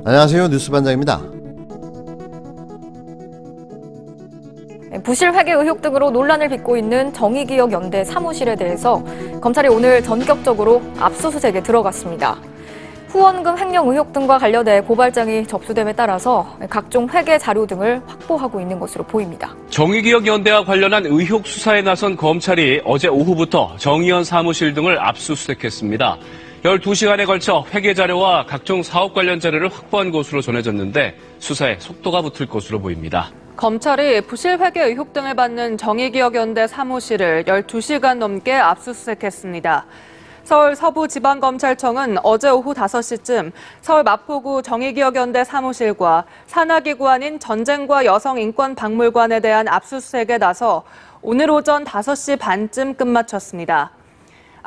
안녕하세요. 뉴스반장입니다. 부실 회계 의혹 등으로 논란을 빚고 있는 정의기억연대 사무실에 대해서 검찰이 오늘 전격적으로 압수수색에 들어갔습니다. 후원금 횡령 의혹 등과 관련해 고발장이 접수됨에 따라서 각종 회계 자료 등을 확보하고 있는 것으로 보입니다. 정의기억연대와 관련한 의혹 수사에 나선 검찰이 어제 오후부터 정의연 사무실 등을 압수수색했습니다. 12시간에 걸쳐 회계 자료와 각종 사업 관련 자료를 확보한 것으로 전해졌는데 수사에 속도가 붙을 것으로 보입니다. 검찰이 부실 회계 의혹 등을 받는 정의기억연대 사무실을 12시간 넘게 압수수색했습니다. 서울 서부지방검찰청은 어제 오후 5시쯤 서울 마포구 정의기억연대 사무실과 산하기구 아닌 전쟁과 여성인권박물관에 대한 압수수색에 나서 오늘 오전 5시 반쯤 끝마쳤습니다.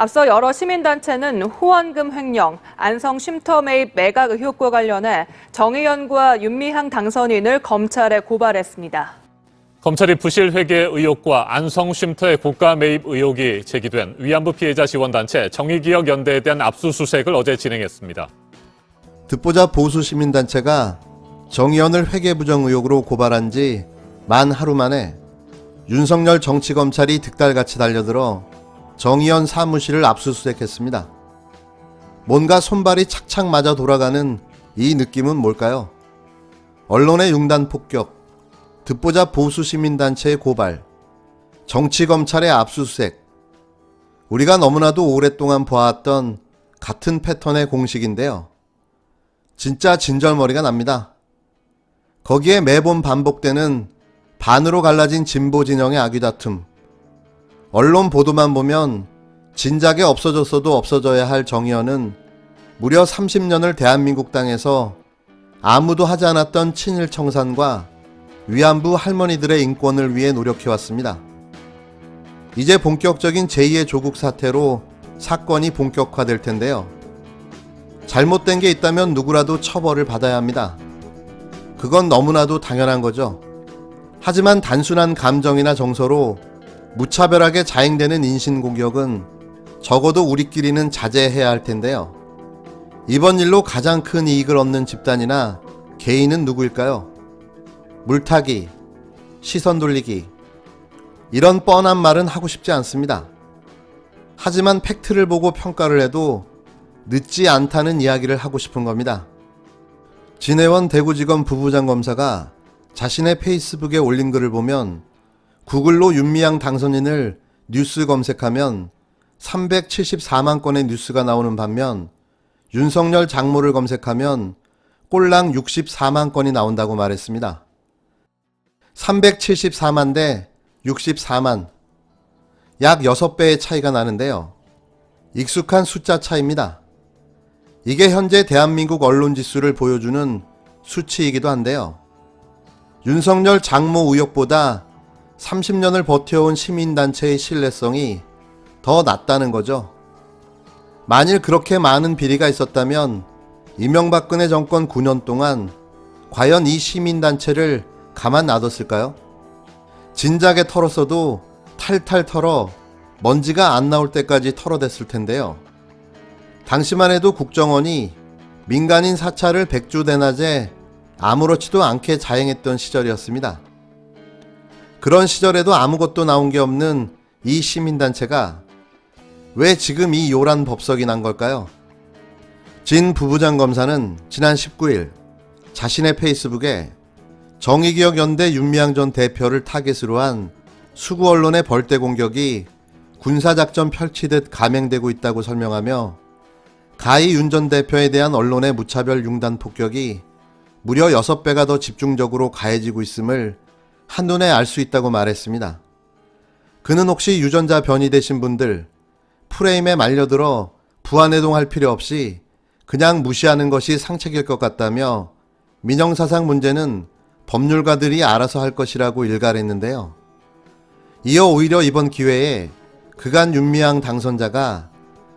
앞서 여러 시민단체는 후원금 횡령, 안성 쉼터 매입 매각 의혹과 관련해 정의연과 윤미향 당선인을 검찰에 고발했습니다. 검찰이 부실 회계 의혹과 안성 쉼터의 고가 매입 의혹이 제기된 위안부 피해자 지원단체 정의기억연대에 대한 압수수색을 어제 진행했습니다. 듣보잡 보수 시민단체가 정의연을 회계 부정 의혹으로 고발한 지 만 하루 만에 윤석열 정치검찰이 득달같이 달려들어 정의연 사무실을 압수수색했습니다. 뭔가 손발이 착착 맞아 돌아가는 이 느낌은 뭘까요? 언론의 융단 폭격, 듣보잡 보수 시민단체의 고발, 정치검찰의 압수수색. 우리가 너무나도 오랫동안 보아왔던 같은 패턴의 공식인데요. 진짜 진절머리가 납니다. 거기에 매번 반복되는 반으로 갈라진 진보 진영의 아귀다툼. 언론 보도만 보면 진작에 없어졌어도 없어져야 할 정의연은 무려 30년을 대한민국 땅에서 아무도 하지 않았던 친일 청산과 위안부 할머니들의 인권을 위해 노력해왔습니다. 이제 본격적인 제2의 조국 사태로 사건이 본격화될 텐데요. 잘못된 게 있다면 누구라도 처벌을 받아야 합니다. 그건 너무나도 당연한 거죠. 하지만 단순한 감정이나 정서로 무차별하게 자행되는 인신공격은 적어도 우리끼리는 자제해야 할 텐데요. 이번 일로 가장 큰 이익을 얻는 집단이나 개인은 누구일까요? 물타기, 시선 돌리기, 이런 뻔한 말은 하고 싶지 않습니다. 하지만 팩트를 보고 평가를 해도 늦지 않다는 이야기를 하고 싶은 겁니다. 진혜원 대구지검 부부장검사가 자신의 페이스북에 올린 글을 보면 구글로 윤미향 당선인을 뉴스 검색하면 374만 건의 뉴스가 나오는 반면 윤석열 장모를 검색하면 꼴랑 64만 건이 나온다고 말했습니다. 374만 대 64만, 약 6배의 차이가 나는데요. 익숙한 숫자 차이입니다. 이게 현재 대한민국 언론 지수를 보여주는 수치이기도 한데요. 윤석열 장모 의혹보다 30년을 버텨온 시민단체의 신뢰성이 더 낮다는 거죠. 만일 그렇게 많은 비리가 있었다면 이명박근혜 정권 9년 동안 과연 이 시민단체를 가만 놔뒀을까요? 진작에 털었어도 탈탈 털어 먼지가 안 나올 때까지 털어댔을 텐데요. 당시만 해도 국정원이 민간인 사찰을 백주대낮에 아무렇지도 않게 자행했던 시절이었습니다. 그런 시절에도 아무것도 나온 게 없는 이 시민단체가 왜 지금 이 요란 법석이 난 걸까요? 진 부부장검사는 지난 19일 자신의 페이스북에 정의기억연대 윤미향 전 대표를 타겟으로 한 수구 언론의 벌떼 공격이 군사작전 펼치듯 감행되고 있다고 설명하며 가히 윤 전 대표에 대한 언론의 무차별 융단 폭격이 무려 6배가 더 집중적으로 가해지고 있음을 한눈에 알 수 있다고 말했습니다. 그는 혹시 유전자 변이 되신 분들 프레임에 말려들어 부안해동할 필요 없이 그냥 무시하는 것이 상책일 것 같다며 민영사상 문제는 법률가들이 알아서 할 것이라고 일갈했는데요. 이어 오히려 이번 기회에 그간 윤미향 당선자가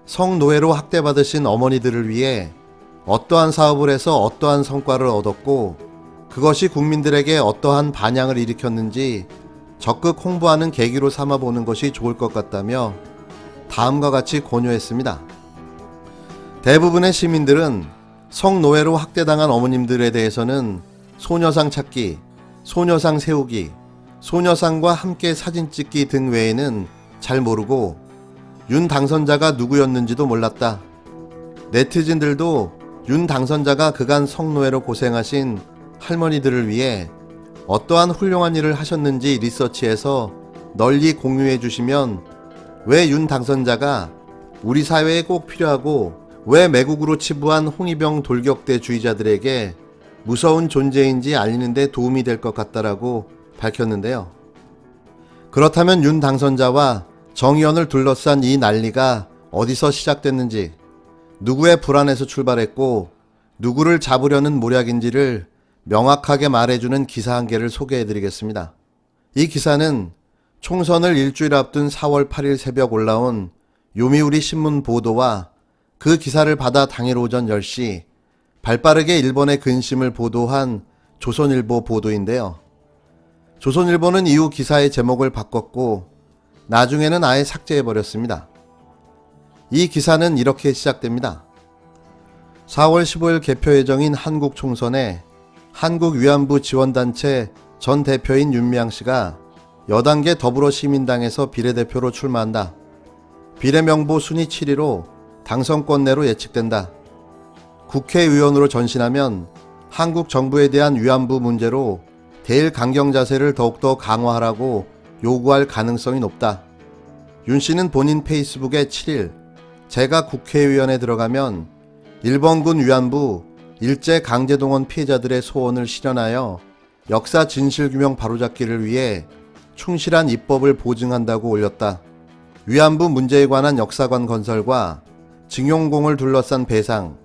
성노예로 학대받으신 어머니들을 위해 어떠한 사업을 해서 어떠한 성과를 얻었고 그것이 국민들에게 어떠한 반향을 일으켰는지 적극 홍보하는 계기로 삼아보는 것이 좋을 것 같다며 다음과 같이 권유했습니다. 대부분의 시민들은 성노예로 학대당한 어머님들에 대해서는 소녀상 찾기, 소녀상 세우기, 소녀상과 함께 사진 찍기 등 외에는 잘 모르고 윤 당선자가 누구였는지도 몰랐다. 네티즌들도 윤 당선자가 그간 성노예로 고생하신 할머니들을 위해 어떠한 훌륭한 일을 하셨는지 리서치해서 널리 공유해 주시면 왜 윤 당선자가 우리 사회에 꼭 필요하고 왜 매국으로 치부한 홍위병 돌격대주의자들에게 무서운 존재인지 알리는 데 도움이 될 것 같다라고 밝혔는데요. 그렇다면 윤 당선자와 정의원을 둘러싼 이 난리가 어디서 시작됐는지, 누구의 불안에서 출발했고 누구를 잡으려는 모략인지를 명확하게 말해주는 기사 한 개를 소개해드리겠습니다. 이 기사는 총선을 일주일 앞둔 4월 8일 새벽 올라온 요미우리 신문 보도와 그 기사를 받아 당일 오전 10시 발빠르게 일본의 근심을 보도한 조선일보 보도인데요. 조선일보는 이후 기사의 제목을 바꿨고 나중에는 아예 삭제해버렸습니다. 이 기사는 이렇게 시작됩니다. 4월 15일 개표 예정인 한국 총선에 한국 위안부 지원단체 전 대표인 윤미향 씨가 여당계 더불어시민당에서 비례대표로 출마한다. 비례명보 순위 7위로 당선권 내로 예측된다. 국회의원으로 전신하면 한국 정부에 대한 위안부 문제로 대일 강경 자세를 더욱더 강화하라고 요구할 가능성이 높다. 윤 씨는 본인 페이스북에 7일 제가 국회의원에 들어가면 일본군 위안부 일제 강제동원 피해자들의 소원을 실현하여 역사 진실규명 바로잡기를 위해 충실한 입법을 보증한다고 올렸다. 위안부 문제에 관한 역사관 건설과 증용공을 둘러싼 배상,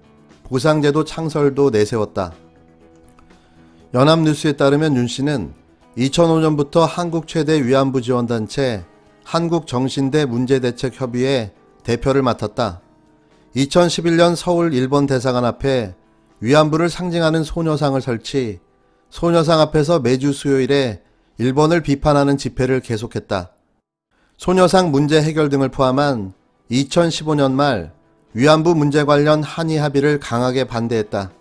보상제도 창설도 내세웠다. 연합뉴스에 따르면 윤 씨는 2005년부터 한국 최대 위안부 지원단체 한국정신대 문제대책협의회 대표를 맡았다. 2011년 서울 일본 대사관 앞에 위안부를 상징하는 소녀상을 설치, 소녀상 앞에서 매주 수요일에 일본을 비판하는 집회를 계속했다. 소녀상 문제 해결 등을 포함한 2015년 말 위안부 문제 관련 한일 합의를 강하게 반대했다.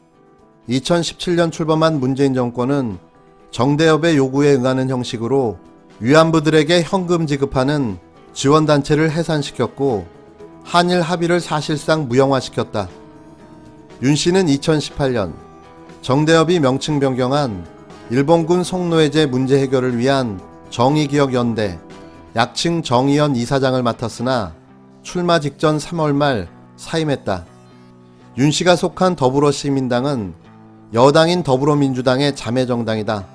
2017년 출범한 문재인 정권은 정대협의 요구에 응하는 형식으로 위안부들에게 현금 지급하는 지원단체를 해산시켰고 한일 합의를 사실상 무형화시켰다. 윤 씨는 2018년 정대협이 명칭 변경한 일본군 성노예제 문제 해결을 위한 정의기억연대, 약칭 정의연 이사장을 맡았으나 출마 직전 3월 말 사임했다. 윤 씨가 속한 더불어시민당은 여당인 더불어민주당의 자매정당이다.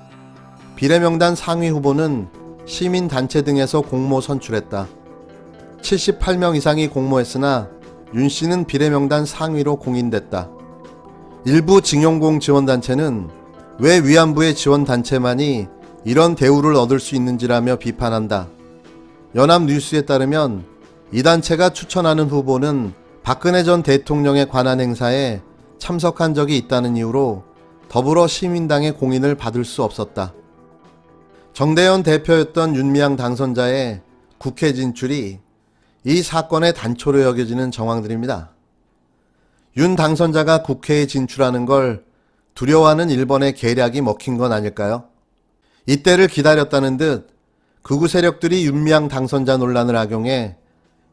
비례명단 상위 후보는 시민단체 등에서 공모 선출했다. 78명 이상이 공모했으나 윤 씨는 비례명단 상위로 공인됐다. 일부 징용공 지원단체는 왜 위안부의 지원단체만이 이런 대우를 얻을 수 있는지라며 비판한다. 연합뉴스에 따르면 이 단체가 추천하는 후보는 박근혜 전 대통령에 관한 행사에 참석한 적이 있다는 이유로 더불어시민당의 공인을 받을 수 없었다. 정대현 대표였던 윤미향 당선자의 국회 진출이 이 사건의 단초로 여겨지는 정황들입니다. 윤 당선자가 국회에 진출하는 걸 두려워하는 일본의 계략이 먹힌 건 아닐까요? 이때를 기다렸다는 듯 극우 세력들이 윤미향 당선자 논란을 악용해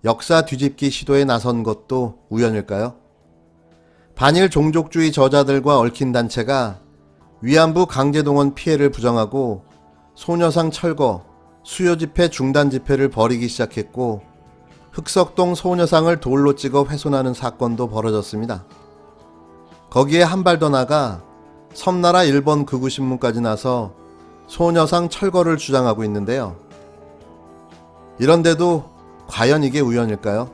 역사 뒤집기 시도에 나선 것도 우연일까요? 반일 종족주의 저자들과 얽힌 단체가 위안부 강제동원 피해를 부정하고 소녀상 철거, 수요 집회 중단 집회를 벌이기 시작했고 흑석동 소녀상을 돌로 찍어 훼손하는 사건도 벌어졌습니다. 거기에 한 발 더 나가 섬나라 일본 극우신문까지 나서 소녀상 철거를 주장하고 있는데요. 이런데도 과연 이게 우연일까요?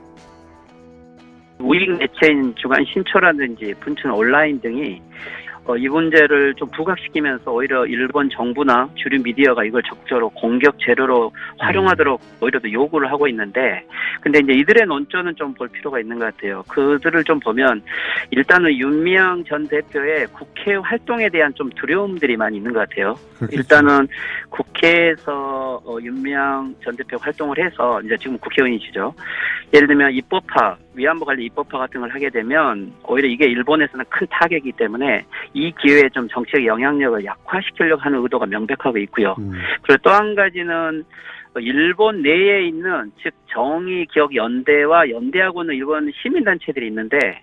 우익 매체인 주간 신초라든지 분춘 온라인 등이 이 문제를 좀 부각시키면서 오히려 일본 정부나 주류 미디어가 이걸 적극적으로 공격 재료로 활용하도록 오히려 더 요구를 하고 있는데, 근데 이제 이들의 논조는 좀 볼 필요가 있는 것 같아요. 그들을 좀 보면 일단은 윤미향 전 대표의 국회 활동에 대한 좀 두려움들이 많이 있는 것 같아요. 그렇겠죠. 일단은 국회에서 윤미향 전 대표 활동을 해서 이제 지금 국회의원이시죠. 예를 들면 입법화, 위안부 관련 입법화 같은 걸 하게 되면 오히려 이게 일본에서는 큰 타격이기 때문에 이 기회에 좀 정치적 영향력을 약화시키려고 하는 의도가 명백하고 있고요. 그리고 또 한 가지는 일본 내에 있는 즉 정의기억연대와 연대하고는 일본 시민단체들이 있는데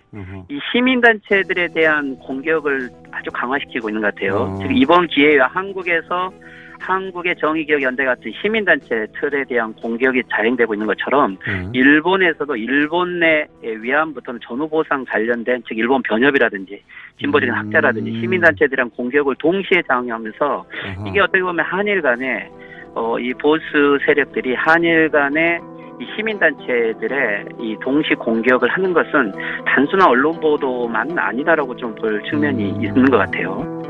이 시민단체들에 대한 공격을 아주 강화시키고 있는 것 같아요. 즉 이번 기회에 한국에서 한국의 정의기억연대 같은 시민단체 틀에 대한 공격이 자행되고 있는 것처럼 일본에서도 일본 내 위안부 또는 전후보상 관련된 즉 일본 변협이라든지 진보적인 학자라든지 시민단체들이랑 공격을 동시에 장악하면서 이게 어떻게 보면 한일 간에 이 보수 세력들이 한일 간의 이 시민단체들의 이 동시 공격을 하는 것은 단순한 언론 보도만은 아니다라고 좀 볼 측면이 있는 것 같아요.